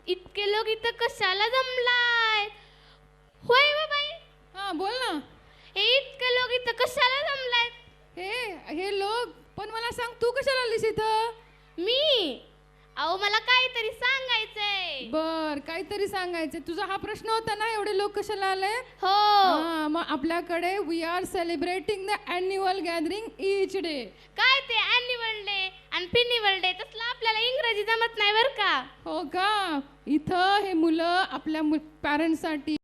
इतके लोक इथं कशाला जमलाय? होय व बाई. हा बोल ना. हे इतके लोक इथं कशाला जमलाय? हे लोक पण मला सांग, तू कशाला आलीस इथं? मी अहो मला काहीतरी सांगायचंय. बर, काहीतरी सांगायचं. तुझा हा प्रश्न होता ना, एवढे लोक कशाला आले? हो. मग आपल्याकडे we are celebrating the annual gathering each day. काय ते ॲन्युअल डे आणि फिन्युअल डे तसलं आपल्याला इंग्रजी जमत नाही बर का. हो का? इथं हे मुलं आपल्या पॅरेंट्ससाठी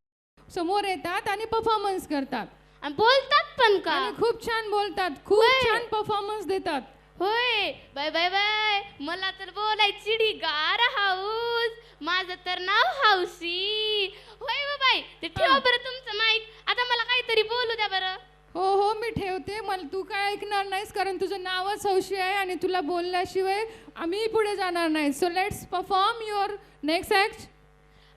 समोर येतात आणि परफॉर्मन्स करतात. आणि बोलतात पण का? आणि खूप छान बोलतात, खूप होय. छान परफॉर्मन्स देतात. होय. Bye bye bye. मला तर बोलायची ढिगार हाऊस. माझं तर नाव हौशी. होय व बाई. ते ठेवा बरं तुमचं माईक. आता मला काहीतरी बोलू द्या बरं. हो हो, मी ठेवते. मला तू काय ऐकणार नाहीस, कारण तुझं नावच हौशी आहे आणि तुला बोलल्याशिवाय आम्ही पुढे जाणार नाही. So let's perform your next act.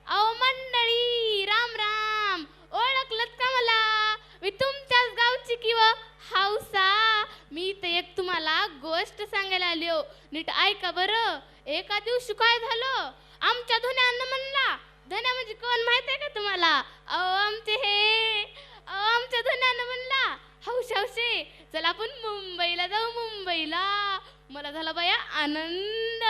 अहो मंडळी, राम राम. ओळखलत का मला? मी तुमच्याच गावची किंवा हौसा. मी इथे एक तुम्हाला गोष्ट सांगायला आली हो. नीट ऐका बरं. एका दिवशी काय झालं, आमच्या धन्यानं म्हणला. धन्या म्हणजे कोण माहित आहे का तुम्हाला? आमच्या धन्यानं म्हणला, हौश हौशे चला आपण मुंबईला जाऊ, मुंबईला. मला झाला बाया आनंद.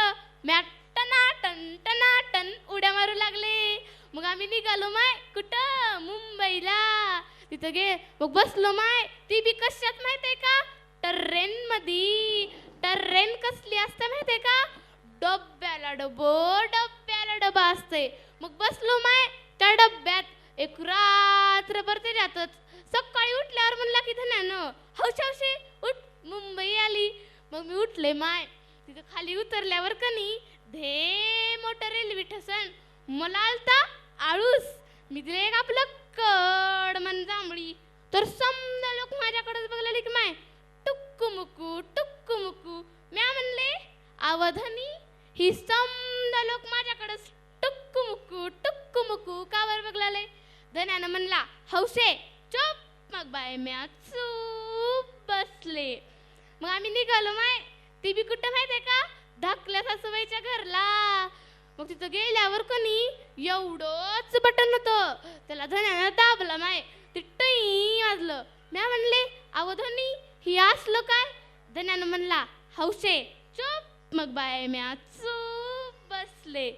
म्या टनाटन उड्या मारू लागले. मग आम्ही निघालो माय कुठं, मुंबईला. तिथं मग बसलो माय. ती बी कशात माहितीये का? ट्रेन मध्ये. ट्रेन कसली असते माहितीये का? डब्याला डबा असते. मग बसलो माय त्या डब्यात. एक रात्रभर त्याच्यातच. सकाळी उठल्यावर म्हणला की धन्यानं, हौशी हौशी उठ, मुंबई आली. मग मी उठले माय. तिथं खाली उतरल्यावर कनी मोठं रेल्वे स्टेशन. मला आलता आळूस. मी दिले एक आपलं कडमन जांभळी. तर समजा लोक माझ्याकडेच बघलेले की माय टुक्कू मुक्कू. म्या म्हणले अवधनी. ही समजा लोक माझ्याकडेच टुक्कू मुक्कू का वर बघलाले? धन्यानं म्हणला, हौशे चुप. मग बाय म्या चूप बसले. मग आम्ही निघालो माय. ती बी कुठं माहितीये का? धाकल्या सासूबाईच्या घरला. मग तिथं गेल्यावर कनी एवढंच बटन होतं. त्याला धन्यानं दाबला माय. ते टई वाजलं. म्या म्हणले अवधनी ही असलं काय? धन्यानं म्हणला, हौशे चुप. मग बाय म्या चूप बसले.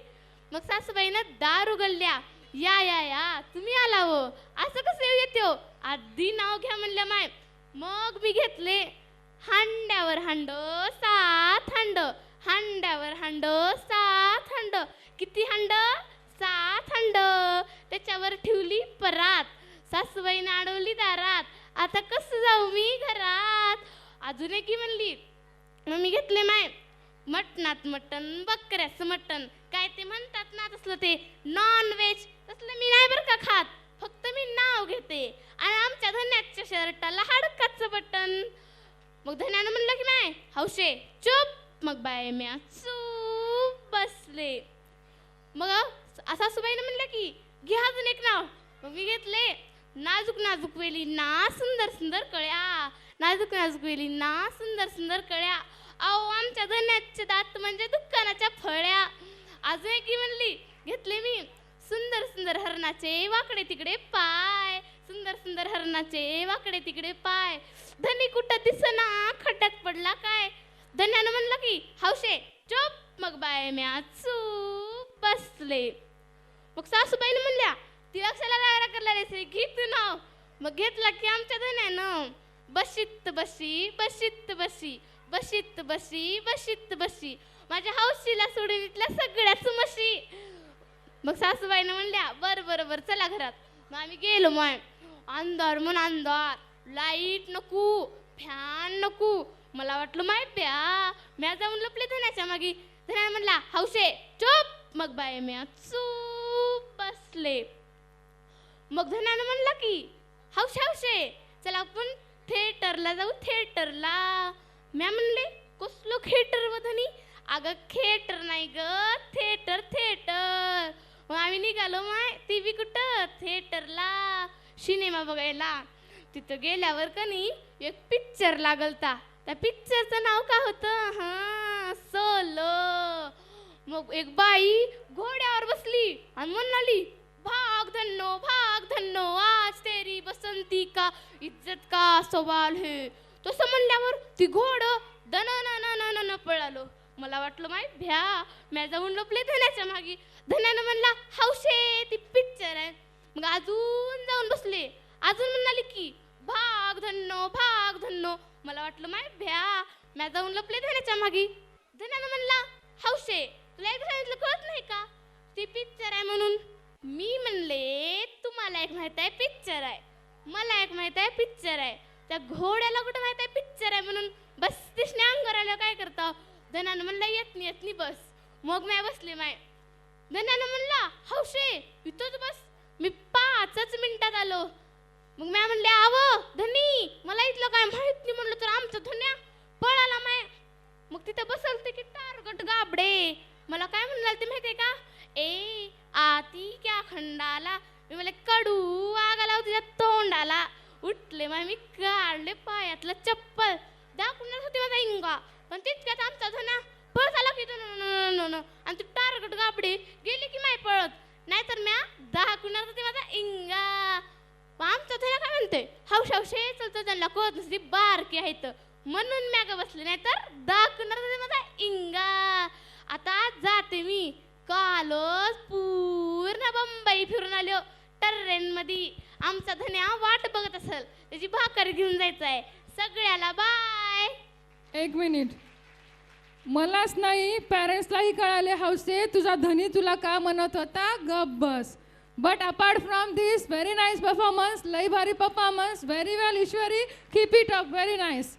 मग सासूबाईनं दार उघडल्या. या तुम्ही आला हो. असं कसं येऊ येते हो? आधी नाव घ्या म्हणल्या माय. मग मी घेतले. हांड्यावर हांड 7 हांड. हांड्यावर हांड 7 हांड. किती हांड? 7 हांड. त्याच्यावर ठेवली परात. सासूबाईनं अडवली दारात. आता कसं जाऊ मी घरात? अजून एक म्हणली. मग मी घेतले माय मटणात मटण, बकऱ्याचं मटण. काय ते म्हणतात ना तसलं, ते नॉन व्हेज तसलं मी नाही बरं का खात. फक्त मी नाव घेते. आणि आमच्या धन्याच्या शर्टाला हाडकाचं बटन. मग धन्यानं म्हणलं की नाही, हौशे चुप. मग बाय म्या चूप बसले. मग सासूबाईनं म्हणलं की घे अजून एक नाव. मग मी घेतले. नाजूक वेली ना सुंदर कळ्या. नाजूक वेली ना सुंदर कळ्या. अहो आमच्या धन्याचे दात म्हणजे दुकानाच्या फळ्या. अजून एक म्हणली. घेतले मी. सुंदर हरणाचे वाकडे तिकडे पाय. सुंदर हरणाचे वाकडे तिकडे पाय. धनी कुठं दिसना, खड्ड्यात पडला काय? धन्यानं म्हणलं की हौशे चुप. मग बाय म्या चूप बसले. मग सासूबाईनं म्हणल्या, ती अक्षाला लागला करला रे, घे तू नाव. मग घेतला की आमच्या धन्यानं. बशीत बशी माझ्या हौशीला सोडून इथल्या सगळ्याच म्हशी. मग सासूबाईनं म्हणल्या, बर चला घरात. मग आम्ही गेलो माय. अंधार मन अंधार. लाईट नको, फॅन नको. मला वाटलं माय म्या जाऊन लपले धन्याच्या मागे. धन्यानं म्हणला, हौशे चुप. मग बाय म्या चूप बसले. मग धन्यानं म्हणला की हौशे चला आपण थिएटरला जाऊ, थिएटरला. म्या म्हणले कसलं थिएटर व धनी? अगं थिएटर नाही ग, थिएटर. मग आम्ही निघालो माय. ती बी कुठं? थिएटरला. सिनेमा बघायला. तिथं गेल्यावर कनी एक पिक्चर लागलता. त्या पिक्चरचं नाव काय होतं? सोलो. मग मग एक बाई घोड्यावर बसली आणि म्हणाली, भाग धन्नो आज तेरी बसंती का इज्जत का सवाल है. तसं म्हणल्यावर ती घोडं दन पळालो. मला वाटलं माय भ्या. म्या जाऊन लपले धन्याच्या मागे. धन्यानं म्हणला, हौशे ती पिक्चर आहे. मग अजून जाऊन बसले. अजून म्हणाली की भाग धन्नो. मला वाटलं माय भ्या. म्या जाऊन लपले धन्याच्या मागे. धन्यानं म्हणला, हौशे तुला एक सांगितलं कळत नाही का ती पिक्चर आहे म्हणून. मी म्हणले तुम्हाला एक माहित आहे पिक्चर आहे, मला एक माहित आहे पिक्चर आहे, त्या घोड्याला कुठं माहित आहे पिक्चर आहे म्हणून. बस तिसने अंगावर आलं काय करता. धन्यानं म्हणला येत नाही बस. मग मी बसले माय. धन्यानं म्हणला, हौशे इथंच बस. मी 5 मिनिटात आलो. मग मी म्हणले, आव धनी मला इथलं काय माहित नाही म्हणलं तर आमचा धन्या पळाला माय. मग तिथं बसलते की टारगट गाबडे. मला काय म्हणाल ते माहितीये का, ए आती क्या खंडाला. मी मला कडू आगाला तुझ्या तोंडाला. उठले माय मी, काढले पायातलं चप्पल, दाखवणार होते माझा इंगा. पण तितक्यात आमचा धना पळत आला की आणि तू टारगट गाबडे गेली की माय पळत. नाहीतर म्या दाखवणार होते माझा इंगा. आमचा धना काय म्हणते, हौशे चलतो त्यांना कळत नसते बारकी आहेत म्हणून म्या ग बसले, नाहीतर दाखवणार होते माझा इंगा. आता जाते मी. कालच पूर्ण बंबई फिरून आलो ट्रेनमध्ये. आमचा धन्या वाट बघत असेल, त्याची भाकर घेऊन जायचं आहे. सगळ्याला बाय. 1 मिनिट. मलाच नाही पॅरेंट्सलाही कळाले हौसे तुझा धनी तुला का म्हणत होता, गप बस. But apart from this very nice performance, लई भारी performance, very well Ishwari, keep it up, very nice.